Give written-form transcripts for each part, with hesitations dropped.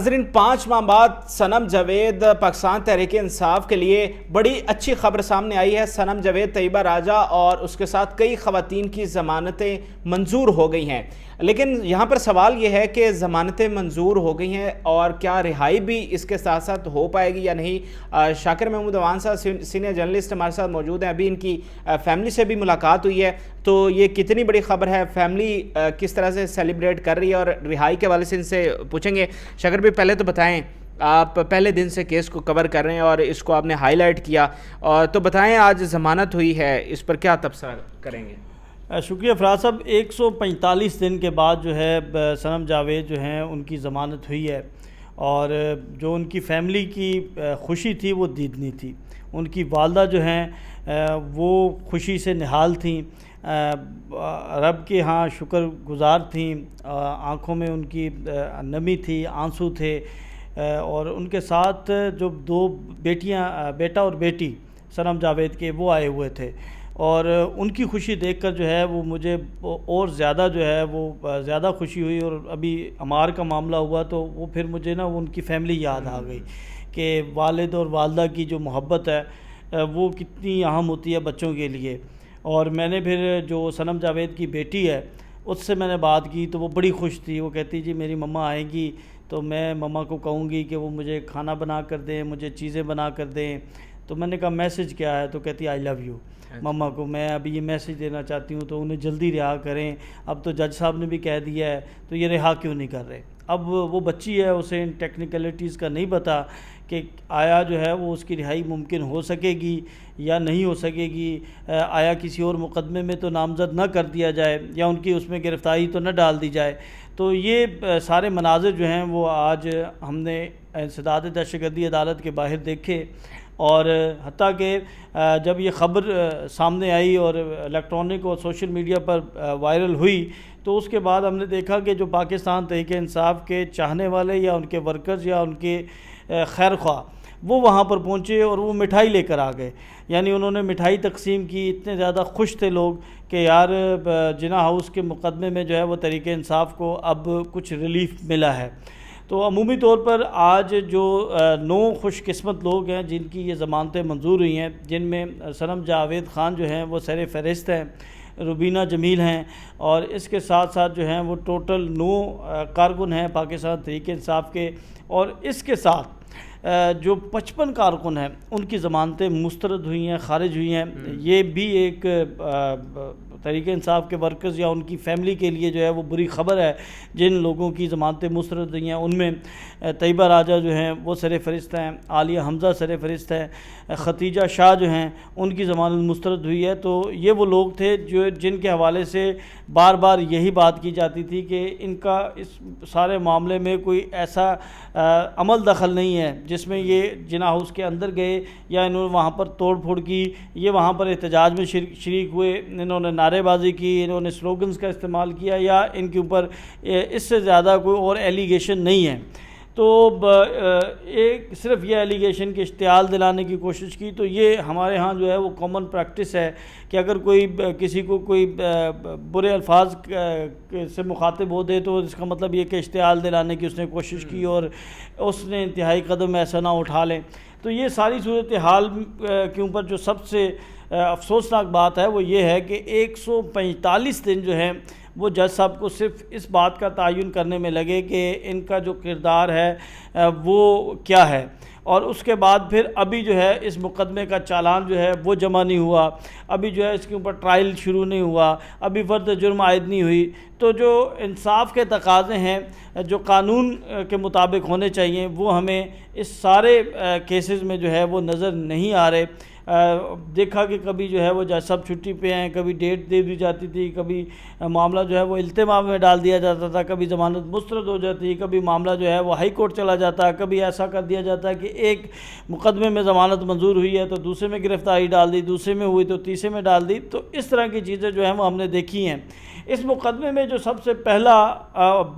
ناظرین، 5 ماہ بعد صنم جاوید پاکستان تحریک انصاف کے لیے بڑی اچھی خبر سامنے آئی ہے۔ صنم جاوید، طیبہ راجہ اور اس کے ساتھ کئی خواتین کی ضمانتیں منظور ہو گئی ہیں، لیکن یہاں پر سوال یہ ہے کہ ضمانتیں منظور ہو گئی ہیں اور کیا رہائی بھی اس کے ساتھ ساتھ ہو پائے گی یا نہیں؟ شاکر محمود اوان صاحب سینئر جرنلسٹ ہمارے ساتھ موجود ہیں، ابھی ان کی فیملی سے بھی ملاقات ہوئی ہے، تو یہ کتنی بڑی خبر ہے، فیملی کس طرح سے سیلیبریٹ کر رہی ہے اور رہائی کے حوالے سے ان سے پوچھیں گے۔ شاکر بھی پہلے تو بتائیں، آپ پہلے دن سے کیس کو کور کر رہے ہیں اور اس کو آپ نے ہائی لائٹ کیا، اور تو بتائیں آج ضمانت ہوئی ہے، اس پر کیا تبصرہ کریں گے؟ شکریہ فراز صاحب۔ 145 دن کے بعد جو ہے صنم جاوید جو ہیں ان کی ضمانت ہوئی ہے، اور جو ان کی فیملی کی خوشی تھی وہ دیدنی تھی۔ ان کی والدہ جو ہیں وہ خوشی سے نہال تھیں، رب کے ہاں شکر گزار تھیں، آنکھوں میں ان کی نمی تھی، آنسو تھے، اور ان کے ساتھ جو 2 بیٹیاں، بیٹا اور بیٹی صنم جاوید کے، وہ آئے ہوئے تھے، اور ان کی خوشی دیکھ کر جو ہے وہ مجھے اور زیادہ جو ہے وہ زیادہ خوشی ہوئی، اور ابھی عمار کا معاملہ ہوا تو وہ پھر مجھے نا ان کی فیملی یاد آ گئی کہ والد اور والدہ کی جو محبت ہے وہ کتنی اہم ہوتی ہے بچوں کے لیے۔ اور میں نے پھر جو صنم جاوید کی بیٹی ہے اس سے میں نے بات کی تو وہ بڑی خوش تھی، وہ کہتی جی میری مما آئیں گی تو میں مما کو کہوں گی کہ وہ مجھے کھانا بنا کر دیں، مجھے چیزیں بنا کر دیں۔ تو میں نے کہا میسج کیا ہے؟ تو کہتی آئی لو یو مما کو، میں ابھی یہ میسج دینا چاہتی ہوں تو انہیں جلدی رہا کریں، اب تو جج صاحب نے بھی کہہ دیا ہے تو یہ رہا کیوں نہیں کر رہے؟ اب وہ بچی ہے، اسے ان ٹیکنیکلٹیز کا نہیں پتہ کہ آیا جو ہے وہ اس کی رہائی ممکن ہو سکے گی یا نہیں ہو سکے گی، آیا کسی اور مقدمے میں تو نامزد نہ کر دیا جائے یا ان کی اس میں گرفتاری تو نہ ڈال دی جائے۔ تو یہ سارے مناظر جو ہیں وہ آج ہم نے انسداد دہشت گردی عدالت کے باہر دیکھے، اور حتیٰ کہ جب یہ خبر سامنے آئی اور الیکٹرانک اور سوشل میڈیا پر وائرل ہوئی تو اس کے بعد ہم نے دیکھا کہ جو پاکستان تحریک انصاف کے چاہنے والے یا ان کے ورکرز یا ان کے خیر خواہ وہ وہاں پر پہنچے اور وہ مٹھائی لے کر آ گئے، یعنی انہوں نے مٹھائی تقسیم کی۔ اتنے زیادہ خوش تھے لوگ کہ یار جناح ہاؤس کے مقدمے میں جو ہے وہ تحریک انصاف کو اب کچھ ریلیف ملا ہے۔ تو عمومی طور پر آج جو 9 خوش قسمت لوگ ہیں جن کی یہ ضمانتیں منظور ہوئی ہیں، جن میں صنم جاوید خان جو ہیں وہ سر فہرست ہیں، روبینہ جمیل ہیں، اور اس کے ساتھ ساتھ جو ہیں وہ ٹوٹل 9 کارکن ہیں پاکستان تحریک انصاف کے، اور اس کے ساتھ جو 55 کارکن ہیں ان کی ضمانتیں مسترد ہوئی ہیں، خارج ہوئی ہیں۔ یہ بھی ایک تحریک انصاف کے ورکرز یا ان کی فیملی کے لیے جو ہے وہ بری خبر ہے۔ جن لوگوں کی ضمانتیں مسترد ہوئی ہیں ان میں طیبہ راجہ جو ہیں وہ سر فہرست ہیں، عالیہ حمزہ سر فہرست ہیں، ختیجہ شاہ جو ہیں ان کی ضمانت مسترد ہوئی ہے۔ تو یہ وہ لوگ تھے جن کے حوالے سے بار بار یہی بات کی جاتی تھی کہ ان کا اس سارے معاملے میں کوئی ایسا عمل دخل نہیں ہے جس میں یہ جناح ہاؤس کے اندر گئے یا انہوں نے وہاں پر توڑ پھوڑ کی، یہ وہاں پر احتجاج میں شریک ہوئے، انہوں نے نعرے بازی کی، انہوں نے سلوگنز کا استعمال کیا، یا ان کے اوپر اس سے زیادہ کوئی اور ایلیگیشن نہیں ہے۔ تو ایک صرف یہ ایلیگیشن کی اشتعال دلانے کی کوشش کی، تو یہ ہمارے ہاں جو ہے وہ کامن پریکٹس ہے کہ اگر کوئی کسی کو کوئی برے الفاظ سے مخاطب ہو دے تو اس کا مطلب یہ کہ اشتعال دلانے کی اس نے کوشش کی اور اس نے انتہائی قدم ایسا نہ اٹھا لیں۔ تو یہ ساری صورتحال کے اوپر جو سب سے افسوسناک بات ہے وہ یہ ہے کہ 145 دن جو ہیں وہ جج صاحب کو صرف اس بات کا تعین کرنے میں لگے کہ ان کا جو کردار ہے وہ کیا ہے، اور اس کے بعد پھر ابھی جو ہے اس مقدمے کا چالان جو ہے وہ جمع نہیں ہوا، ابھی جو ہے اس کے اوپر ٹرائل شروع نہیں ہوا، ابھی فرد جرم عائد نہیں ہوئی۔ تو جو انصاف کے تقاضے ہیں جو قانون کے مطابق ہونے چاہیے وہ ہمیں اس سارے کیسز میں جو ہے وہ نظر نہیں آ رہے۔ دیکھا کہ کبھی جو ہے وہ جج صاحب چھٹی پہ ہیں، کبھی ڈیٹ دے دی جاتی تھی، کبھی معاملہ جو ہے وہ التمام میں ڈال دیا جاتا تھا، کبھی ضمانت مسترد ہو جاتی، کبھی معاملہ جو ہے وہ ہائی کورٹ چلا جاتا، کبھی ایسا کر دیا جاتا کہ ایک مقدمے میں ضمانت منظور ہوئی ہے تو دوسرے میں گرفتاری ڈال دی، دوسرے میں ہوئی تو تیسرے میں ڈال دی۔ تو اس طرح کی چیزیں جو ہیں وہ ہم نے دیکھی ہیں۔ اس مقدمے میں جو سب سے پہلا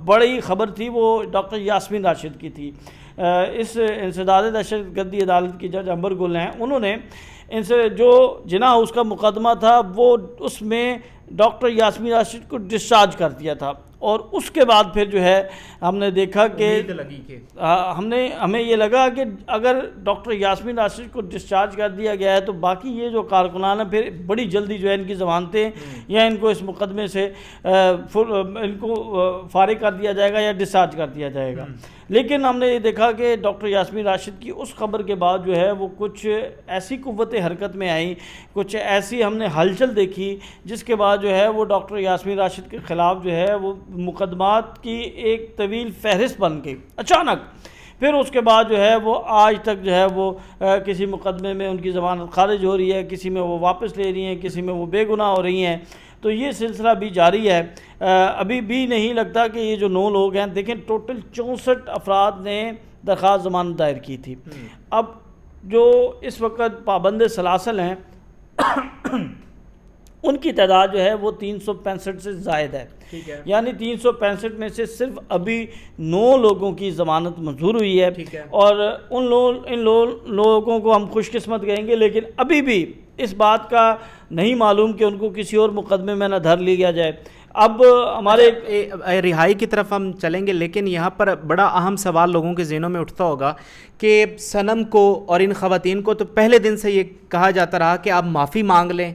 بڑی خبر تھی وہ ڈاکٹر یاسمین راشد کی تھی۔ اس انسداد دہشت گردی عدالت کی جج امبر گل ہیں، انہوں نے ان سے جو جناح ہاؤس کا مقدمہ تھا وہ اس میں ڈاکٹر یاسمین راشد کو ڈسچارج کر دیا تھا، اور اس کے بعد پھر جو ہے ہم نے دیکھا کہ لگی کہ ہمیں یہ لگا کہ اگر ڈاکٹر یاسمین راشد کو ڈسچارج کر دیا گیا ہے تو باقی یہ جو کارکنان ہیں پھر بڑی جلدی جو ہے ان کی ضمانتیں یا ان کو اس مقدمے سے ان کو فارغ کر دیا جائے گا یا ڈسچارج کر دیا جائے گا. لیکن ہم نے یہ دیکھا کہ ڈاکٹر یاسمین راشد کی اس خبر کے بعد جو ہے وہ کچھ ایسی قوت حرکت میں آئیں, کچھ ایسی ہم نے ہلچل دیکھی جس کے بعد جو ہے وہ ڈاکٹر یاسمین راشد کے خلاف جو ہے وہ مقدمات کی ایک طویل فہرست بن گئی اچانک. پھر اس کے بعد جو ہے وہ آج تک جو ہے وہ کسی مقدمے میں ان کی ضمانت خارج ہو رہی ہے, کسی میں وہ واپس لے رہی ہیں, کسی میں وہ بے گناہ ہو رہی ہیں. تو یہ سلسلہ بھی جاری ہے. ابھی بھی نہیں لگتا کہ یہ جو 9 لوگ ہیں, دیکھیں ٹوٹل 64 افراد نے درخواست ضمانت دائر کی تھی. اب جو اس وقت پابند سلاسل ہیں ان کی تعداد جو ہے وہ 365 سے زائد ہے. یعنی 365 میں سے صرف ابھی 9 لوگوں کی ضمانت منظور ہوئی ہے. اور ان لوگوں کو ہم خوش قسمت کہیں گے, لیکن ابھی بھی اس بات کا نہیں معلوم کہ ان کو کسی اور مقدمے میں نہ دھر لیا جائے. اب ہمارے رہائی کی طرف ہم چلیں گے, لیکن یہاں پر بڑا اہم سوال لوگوں کے ذہنوں میں اٹھتا ہوگا کہ صنم کو اور ان خواتین کو تو پہلے دن سے یہ کہا جاتا رہا کہ آپ معافی مانگ لیں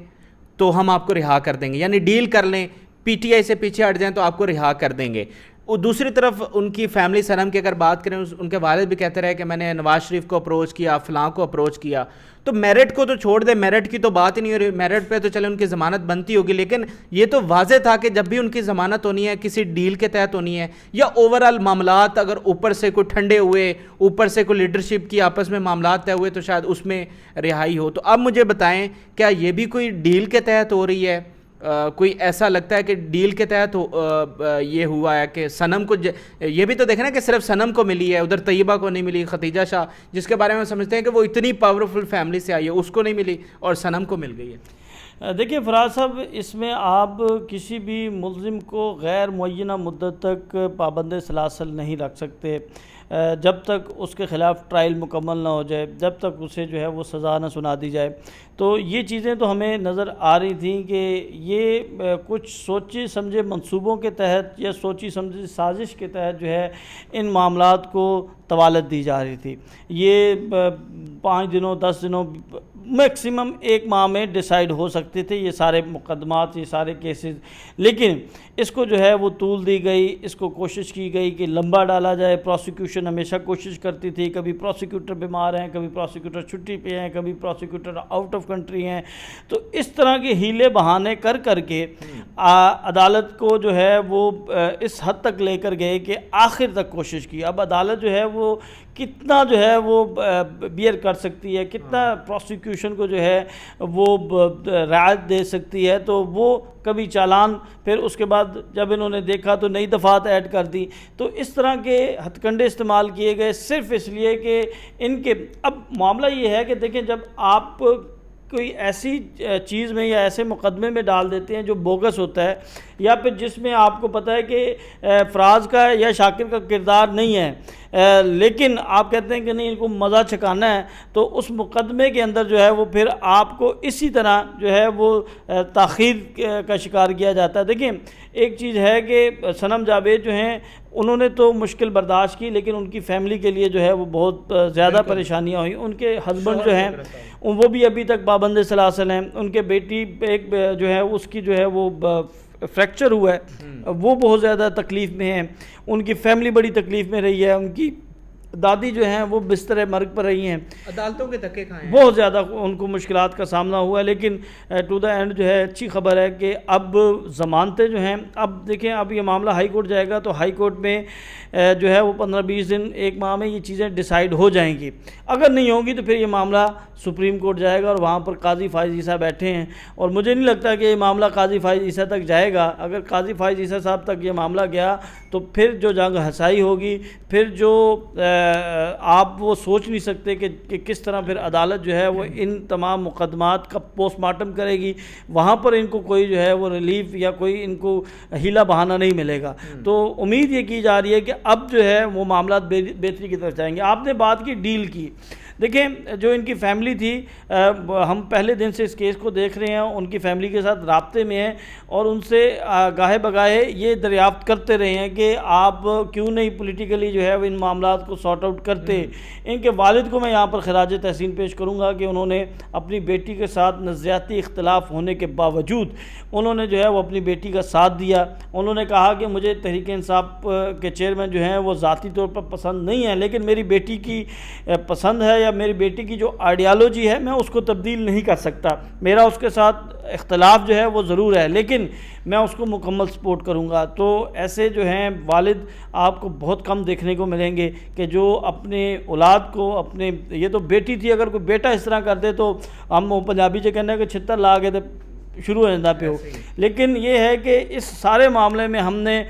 تو ہم آپ کو رہا کر دیں گے, یعنی ڈیل کر لیں, پی ٹی آئی سے پیچھے ہٹ جائیں تو آپ کو رہا کر دیں گے. اور دوسری طرف ان کی فیملی صنم کی اگر بات کریں, ان کے والد بھی کہتے رہے کہ میں نے نواز شریف کو اپروچ کیا, فلاں کو اپروچ کیا. تو میرٹ کو تو چھوڑ دیں, میرٹ کی تو بات ہی نہیں ہو رہی, میرٹ پہ تو چلے ان کی ضمانت بنتی ہوگی, لیکن یہ تو واضح تھا کہ جب بھی ان کی ضمانت ہونی ہے کسی ڈیل کے تحت ہونی ہے, یا اوورآل معاملات اگر اوپر سے کوئی ٹھنڈے ہوئے, اوپر سے کوئی لیڈرشپ کی آپس میں معاملات طے ہوئے تو شاید اس میں رہائی ہو. تو اب مجھے بتائیں کیا یہ بھی کوئی ڈیل کے تحت ہو رہی ہے؟ کوئی ایسا لگتا ہے کہ ڈیل کے تحت یہ ہوا ہے کہ صنم کو یہ بھی تو دیکھیں نا کہ صرف صنم کو ملی ہے, ادھر طیبہ کو نہیں ملی, ختیجہ شاہ جس کے بارے میں سمجھتے ہیں کہ وہ اتنی پاورفل فیملی سے آئی ہے اس کو نہیں ملی اور صنم کو مل گئی ہے. دیکھیں فراز صاحب, اس میں آپ کسی بھی ملزم کو غیر معینہ مدت تک پابند سلاسل نہیں رکھ سکتے جب تک اس کے خلاف ٹرائل مکمل نہ ہو جائے, جب تک اسے جو ہے وہ سزا نہ سنا دی جائے. تو یہ چیزیں تو ہمیں نظر آ رہی تھیں کہ یہ کچھ سوچی سمجھے منصوبوں کے تحت یا سوچی سمجھے سازش کے تحت جو ہے ان معاملات کو طوالت دی جا رہی تھی. یہ 5 دنوں 10 دنوں میکسیمم 1 ماہ میں ڈیسائیڈ ہو سکتے تھے یہ سارے مقدمات, یہ سارے کیسز, لیکن اس کو جو ہے وہ طول دی گئی, اس کو کوشش کی گئی کہ لمبا ڈالا جائے. پروسیکیوشن ہمیشہ کوشش کرتی تھی, کبھی پروسیکیوٹر بیمار ہیں, کبھی پروسیکیوٹر چھٹی پہ ہیں, کبھی پروسیکیوٹر آؤٹ آف کنٹری ہیں. تو اس طرح کے ہیلے بہانے کر کے عدالت کو جو ہے وہ اس حد تک لے کر گئے کہ آخر تک کوشش کی. اب عدالت جو ہے وہ کتنا جو ہے وہ بیئر کر سکتی ہے, کتنا پروسیکیوشن کو جو ہے وہ رعایت دے سکتی ہے. تو وہ کبھی چالان, پھر اس کے بعد جب انہوں نے دیکھا تو نئی دفعات ایڈ کر دی. تو اس طرح کے ہتھ کنڈے استعمال کیے گئے صرف اس لیے کہ ان کے, اب معاملہ یہ ہے کہ دیکھیں جب آپ کوئی ایسی چیز میں یا ایسے مقدمے میں ڈال دیتے ہیں جو بوگس ہوتا ہے, یا پھر جس میں آپ کو پتہ ہے کہ فراز کا یا شاکر کا کردار نہیں ہے, لیکن آپ کہتے ہیں کہ نہیں ان کو مزہ چھکانا ہے, تو اس مقدمے کے اندر جو ہے وہ پھر آپ کو اسی طرح جو ہے وہ تاخیر کا شکار کیا جاتا ہے. دیکھیں ایک چیز ہے کہ صنم جاوید جو ہیں انہوں نے تو مشکل برداشت کی, لیکن ان کی فیملی کے لیے جو ہے وہ بہت زیادہ پریشانیاں ہوئیں. ان کے ہسبینڈ جو ہیں وہ بھی ابھی تک پابند سلاسل ہیں, ان کے بیٹی ایک جو ہے اس کی جو ہے وہ فریکچر ہوا ہے, وہ بہت زیادہ تکلیف میں ہیں. ان کی فیملی بڑی تکلیف میں رہی ہے, ان کی دادی جو ہیں وہ بستر مرگ پر رہی ہیں, عدالتوں کے دھکے کھائے, بہت زیادہ ان کو مشکلات کا سامنا ہوا ہے. لیکن ٹو دا اینڈ جو ہے اچھی خبر ہے کہ اب ضمانتیں جو ہیں, اب دیکھیں اب یہ معاملہ ہائی کورٹ جائے گا تو ہائی کورٹ میں جو ہے وہ 15-20 دن 1 ماہ میں یہ چیزیں ڈیسائیڈ ہو جائیں گی. اگر نہیں ہوں گی تو پھر یہ معاملہ سپریم کورٹ جائے گا, اور وہاں پر قاضی فائز عیسیٰ بیٹھے ہیں, اور مجھے نہیں لگتا کہ یہ معاملہ قاضی فائز عیسیٰ تک جائے گا. اگر قاضی فائز عیسیٰ صاحب تک یہ معاملہ گیا تو پھر جو جنگ ہسائی ہوگی, پھر جو آپ وہ سوچ نہیں سکتے کہ کس طرح پھر عدالت جو ہے وہ ان تمام مقدمات کا پوسٹ مارٹم کرے گی. وہاں پر ان کو کوئی جو ہے وہ ریلیف یا کوئی ان کو ہیلا بہانہ نہیں ملے گا. تو امید یہ کی جا رہی ہے کہ اب جو ہے وہ معاملات بہتری کی طرف جائیں گے. آپ نے بات کی ڈیل کی. دیکھیں جو ان کی فیملی تھی، ہم پہلے دن سے اس کیس کو دیکھ رہے ہیں، ان کی فیملی کے ساتھ رابطے میں ہیں اور ان سے گاہے بگاہے یہ دریافت کرتے رہے ہیں کہ آپ کیوں نہیں پولیٹیکلی جو ہے وہ ان معاملات کو سارٹ آؤٹ کرتے. ان کے والد کو میں یہاں پر خراج تحسین پیش کروں گا کہ انہوں نے اپنی بیٹی کے ساتھ نظریاتی اختلاف ہونے کے باوجود انہوں نے جو ہے وہ اپنی بیٹی کا ساتھ دیا. انہوں نے کہا کہ مجھے تحریک انصاف کے چیئرمین جو ہیں وہ ذاتی طور پر پسند نہیں ہیں، لیکن میری بیٹی کی پسند ہے یا میری بیٹی کی جو آئیڈیالوجی ہے میں اس کو تبدیل نہیں کر سکتا. میرا اس کے ساتھ اختلاف جو ہے وہ ضرور ہے، لیکن میں اس کو مکمل سپورٹ کروں گا. تو ایسے جو ہیں والد آپ کو بہت کم دیکھنے کو ملیں گے کہ جو اپنے اولاد کو اپنے، یہ تو بیٹی تھی، اگر کوئی بیٹا اس طرح کر دے تو ہم پنجابی جو کہنے ہیں کہ چھتر لا کے تو شروع ہو جاتا پہ ہو. لیکن یہ ہے کہ اس سارے معاملے میں ہم نے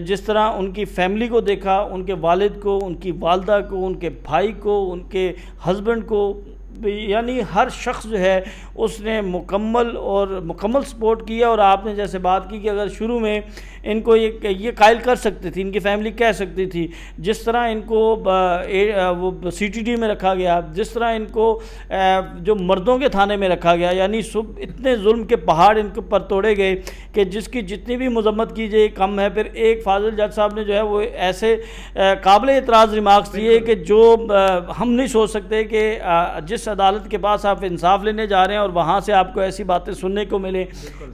جس طرح ان کی فیملی کو دیکھا، ان کے والد کو، ان کی والدہ کو، ان کے بھائی کو، ان کے ہسبینڈ کو، یعنی ہر شخص جو ہے اس نے مکمل سپورٹ کیا. اور آپ نے جیسے بات کی کہ اگر شروع میں ان کو یہ قائل کر سکتی تھی، ان کی فیملی کہہ سکتی تھی، جس طرح ان کو وہ سی ٹی ڈی میں رکھا گیا، جس طرح ان کو جو مردوں کے تھانے میں رکھا گیا، یعنی اتنے ظلم کے پہاڑ ان کے پر توڑے گئے کہ جس کی جتنی بھی مذمت کی جائے کم ہے. پھر ایک فاضل جج صاحب نے جو ہے وہ ایسے قابل اعتراض ریمارکس دیے کہ جو ہم نہیں سوچ سکتے کہ جس عدالت کے پاس آپ انصاف لینے جا رہے ہیں اور وہاں سے آپ کو ایسی باتیں سننے کو ملیں.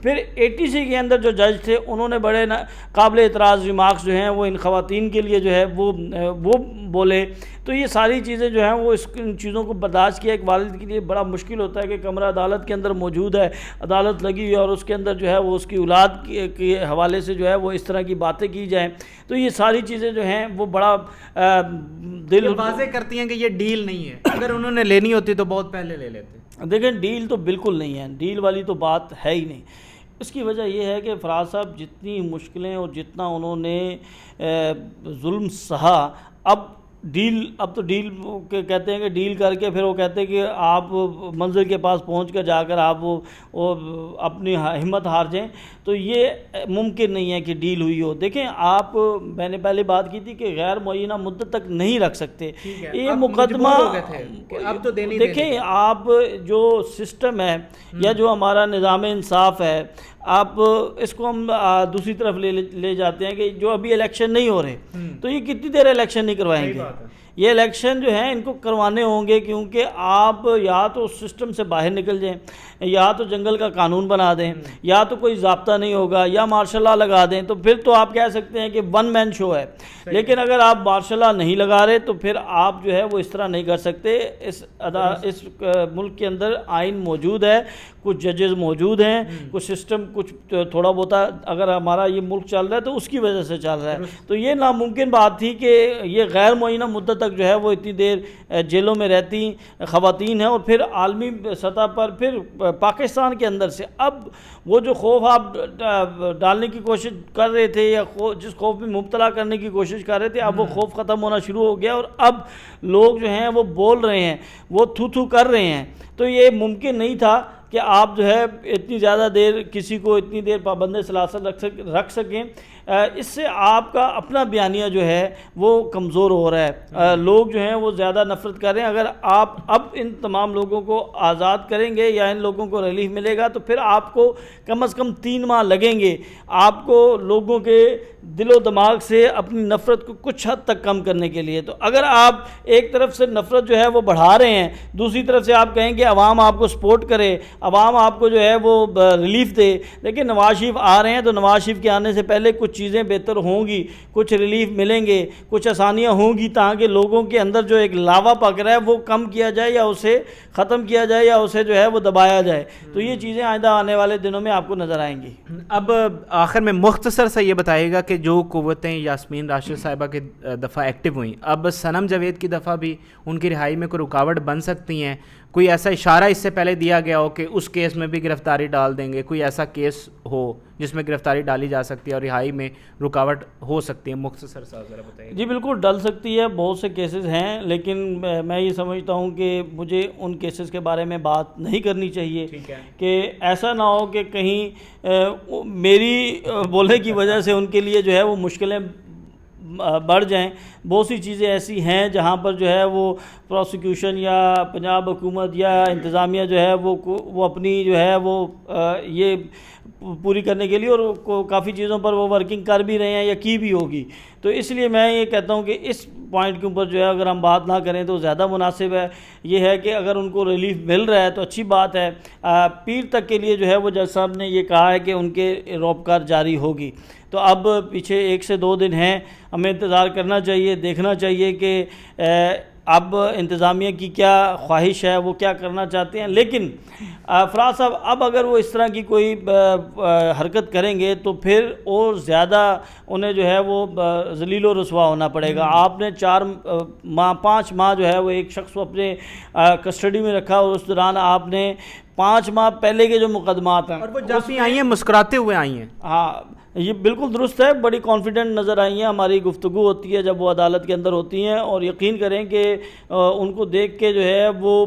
پھر ATC کے اندر جو جج تھے انہوں نے بڑے قابل اعتراض ریمارکس جو ہیں وہ ان خواتین کے لیے جو ہے وہ بولے. تو یہ ساری چیزیں جو ہیں وہ ان چیزوں کو برداشت کیا. ایک والد کے لیے بڑا مشکل ہوتا ہے کہ کمرہ عدالت کے اندر موجود ہے، عدالت لگی ہوئی ہے اور اس کے اندر جو ہے وہ اس کی اولاد کے حوالے سے جو ہے وہ اس طرح کی باتیں کی جائیں. تو یہ ساری چیزیں جو ہیں وہ بڑا دل واضح کرتی ہیں کہ یہ ڈیل نہیں ہے. اگر انہوں نے لینی ہوتی تو بہت پہلے لے لیتے. دیکھیں ڈیل تو بالکل نہیں ہے، ڈیل والی تو بات ہے ہی نہیں. اس کی وجہ یہ ہے کہ فراز صاحب جتنی مشکلیں اور جتنا انہوں نے ظلم سہا، اب تو ڈیل کہتے ہیں کہ ڈیل کر کے پھر وہ کہتے ہیں کہ آپ منزل کے پاس پہنچ کر جا کر آپ وہ اپنی ہمت ہار جائیں. تو یہ ممکن نہیں ہے کہ ڈیل ہوئی ہو. دیکھیں آپ، میں نے پہلے بات کی تھی کہ غیر معینہ مدت تک نہیں رکھ سکتے یہ مقدمہ. دیکھیں آپ جو سسٹم ہے یا جو ہمارا نظام انصاف ہے، آپ اس کو ہم دوسری طرف لے جاتے ہیں کہ جو ابھی الیکشن نہیں ہو رہے تو یہ کتنی دیر الیکشن نہیں کروائیں گے. یہ الیکشن جو ہیں ان کو کروانے ہوں گے، کیونکہ آپ یا تو اس سسٹم سے باہر نکل جائیں، یا تو جنگل کا قانون بنا دیں، یا تو کوئی ضابطہ نہیں ہوگا، یا مارشل لاء لگا دیں. تو پھر تو آپ کہہ سکتے ہیں کہ ون مین شو ہے. لیکن اگر آپ مارشل لاء نہیں لگا رہے تو پھر آپ جو ہے وہ اس طرح نہیں کر سکتے. اس ملک کے اندر آئین موجود ہے، کچھ ججز موجود ہیں، کچھ سسٹم کچھ تھوڑا بہت اگر ہمارا یہ ملک چل رہا ہے تو اس کی وجہ سے چل رہا ہے. تو یہ ناممکن بات تھی کہ یہ غیر معینہ مدت تک جو ہے وہ اتنی دیر جیلوں میں رہتی خواتین ہیں. اور پھر عالمی سطح پر، پھر پاکستان کے اندر سے اب وہ جو خوف آپ ڈالنے کی کوشش کر رہے تھے یا جس خوف میں مبتلا کرنے کی کوشش کر رہے تھے، اب وہ خوف ختم ہونا شروع ہو گیا اور اب لوگ جو ہیں وہ بول رہے ہیں، وہ تھو کر رہے ہیں. تو یہ ممکن نہیں تھا کہ آپ جو ہے اتنی زیادہ دیر کسی کو اتنی دیر پابند سلاسل رکھ سکیں. اس سے آپ کا اپنا بیانیہ جو ہے وہ کمزور ہو رہا ہے. لوگ جو ہیں وہ زیادہ نفرت کر رہے ہیں. اگر آپ اب ان تمام لوگوں کو آزاد کریں گے یا ان لوگوں کو ریلیف ملے گا تو پھر آپ کو کم از کم 3 ماہ لگیں گے آپ کو لوگوں کے دل و دماغ سے اپنی نفرت کو کچھ حد تک کم کرنے کے لیے. تو اگر آپ ایک طرف سے نفرت جو ہے وہ بڑھا رہے ہیں، دوسری طرف سے آپ کہیں کہ عوام آپ کو سپورٹ کرے، عوام آپ کو جو ہے وہ ریلیف دے. لیکن نواز شریف آ رہے ہیں تو نواز شریف کے آنے سے پہلے کچھ چیزیں بہتر ہوں گی، کچھ ریلیف ملیں گے، کچھ آسانیاں ہوں گی تاکہ لوگوں کے اندر جو ایک لاوا پک رہا ہے وہ کم کیا جائے یا اسے ختم کیا جائے یا اسے جو ہے وہ دبایا جائے. تو یہ چیزیں آئندہ آنے والے دنوں میں آپ کو نظر آئیں گی. اب آخر میں مختصر سے یہ بتائے گا کہ جو قوتیں یاسمین راشد صاحبہ کے دفعہ ایکٹیو ہوئیں، اب صنم جاوید کی دفعہ بھی ان کی رہائی میں کوئی رکاوٹ بن سکتی ہیں؟ کوئی ایسا اشارہ اس سے پہلے دیا گیا ہو کہ اس کیس میں بھی گرفتاری ڈال دیں گے؟ کوئی ایسا کیس ہو جس میں گرفتاری ڈالی جا سکتی ہے اور رہائی میں رکاوٹ ہو سکتی ہے؟ مختصر سا ذرا بتائیے. جی بالکل ڈل سکتی ہے، بہت سے کیسز ہیں، لیکن میں یہ سمجھتا ہوں کہ مجھے ان کیسز کے بارے میں بات نہیں کرنی چاہیے ٹھیک ہے. کہ ایسا نہ ہو کہ کہیں میری بولنے کی وجہ سے ان کے لیے جو ہے وہ مشکلیں بڑھ جائیں. بہت سی چیزیں ایسی ہیں جہاں پر جو ہے وہ پروسیکیوشن یا پنجاب حکومت یا انتظامیہ جو ہے وہ اپنی جو ہے وہ یہ پوری کرنے کے لیے اور کافی چیزوں پر وہ ورکنگ کر بھی رہے ہیں یا کی بھی ہوگی. تو اس لیے میں یہ کہتا ہوں کہ اس پوائنٹ کے اوپر جو ہے اگر ہم بات نہ کریں تو زیادہ مناسب ہے. یہ ہے کہ اگر ان کو ریلیف مل رہا ہے تو اچھی بات ہے. پیر تک کے لیے جو ہے وہ جج صاحب نے یہ کہا ہے کہ ان کے روپکار جاری ہوگی. تو اب پیچھے 1 سے 2 دن ہیں، ہمیں انتظار کرنا چاہیے، دیکھنا چاہیے کہ اب انتظامیہ کی کیا خواہش ہے، وہ کیا کرنا چاہتے ہیں. لیکن فراز صاحب اب اگر وہ اس طرح کی کوئی حرکت کریں گے تو پھر اور زیادہ انہیں جو ہے وہ ذلیل و رسوا ہونا پڑے گا. آپ نے 5 ماہ جو ہے وہ ایک شخص کو اپنے کسٹڈی میں رکھا اور اس دوران آپ نے 5 ماہ پہلے کے جو مقدمات ہیں اور وہ جب آئی ہیں مسکراتے ہوئے آئی ہیں. ہاں یہ بالکل درست ہے، بڑی کانفیڈنٹ نظر آئی ہیں. ہماری گفتگو ہوتی ہے جب وہ عدالت کے اندر ہوتی ہیں اور یقین کریں کہ ان کو دیکھ کے جو ہے وہ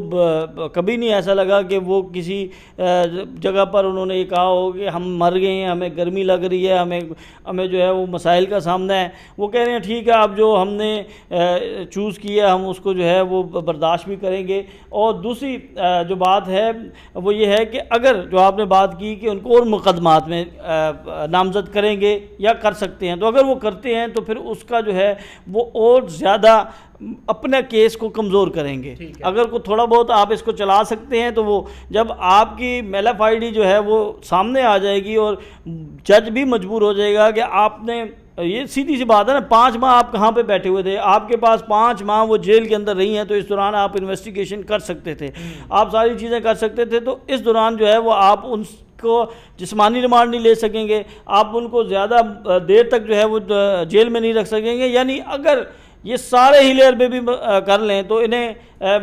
کبھی نہیں ایسا لگا کہ وہ کسی جگہ پر انہوں نے یہ کہا ہو کہ ہم مر گئے ہیں، ہمیں گرمی لگ رہی ہے، ہمیں جو ہے وہ مسائل کا سامنا ہے. وہ کہہ رہے ہیں ٹھیک ہے اب جو ہم نے چوز کیا ہم اس کو جو ہے وہ برداشت بھی کریں گے. اور دوسری جو بات ہے وہ یہ ہے کہ اگر جو آپ نے بات کی کہ ان کو اور مقدمات میں نامزد کریں گے یا کر سکتے ہیں، تو اگر وہ کرتے ہیں تو پھر اس کا جو ہے وہ اور زیادہ اپنے کیس کو کمزور کریں گے. اگر کوئی تھوڑا بہت آپ اس کو چلا سکتے ہیں تو وہ جب آپ کی میل ایف آئی ڈی جو ہے وہ سامنے آ جائے گی اور جج بھی مجبور ہو جائے گا کہ آپ نے یہ سیدھی سی بات ہے نا 5 ماہ آپ کہاں پہ بیٹھے ہوئے تھے، آپ کے پاس 5 ماہ وہ جیل کے اندر رہی ہیں تو اس دوران آپ انویسٹیگیشن کر سکتے تھے، آپ ساری چیزیں کر سکتے تھے. تو اس دوران جو ہے وہ آپ ان کو جسمانی ریمانڈ نہیں لے سکیں گے، آپ ان کو زیادہ دیر تک جو ہے وہ جیل میں نہیں رکھ سکیں گے. یعنی اگر یہ سارے ہیلے عربے بھی کر لیں تو انہیں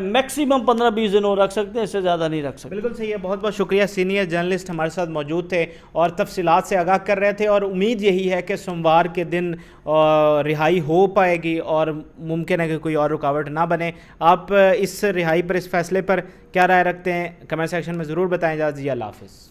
میکسیمم 15-20 دن اور رکھ سکتے ہیں، اس سے زیادہ نہیں رکھ سکتے. بالکل صحیح ہے. بہت بہت شکریہ. سینئر جرنلسٹ ہمارے ساتھ موجود تھے اور تفصیلات سے آگاہ کر رہے تھے، اور امید یہی ہے کہ سوموار کے دن رہائی ہو پائے گی اور ممکن ہے کہ کوئی اور رکاوٹ نہ بنے. آپ اس رہائی پر، اس فیصلے پر کیا رائے رکھتے ہیں؟ کمنٹ سیکشن میں ضرور بتائیں. اجازت دیجیے، اللہ حافظ.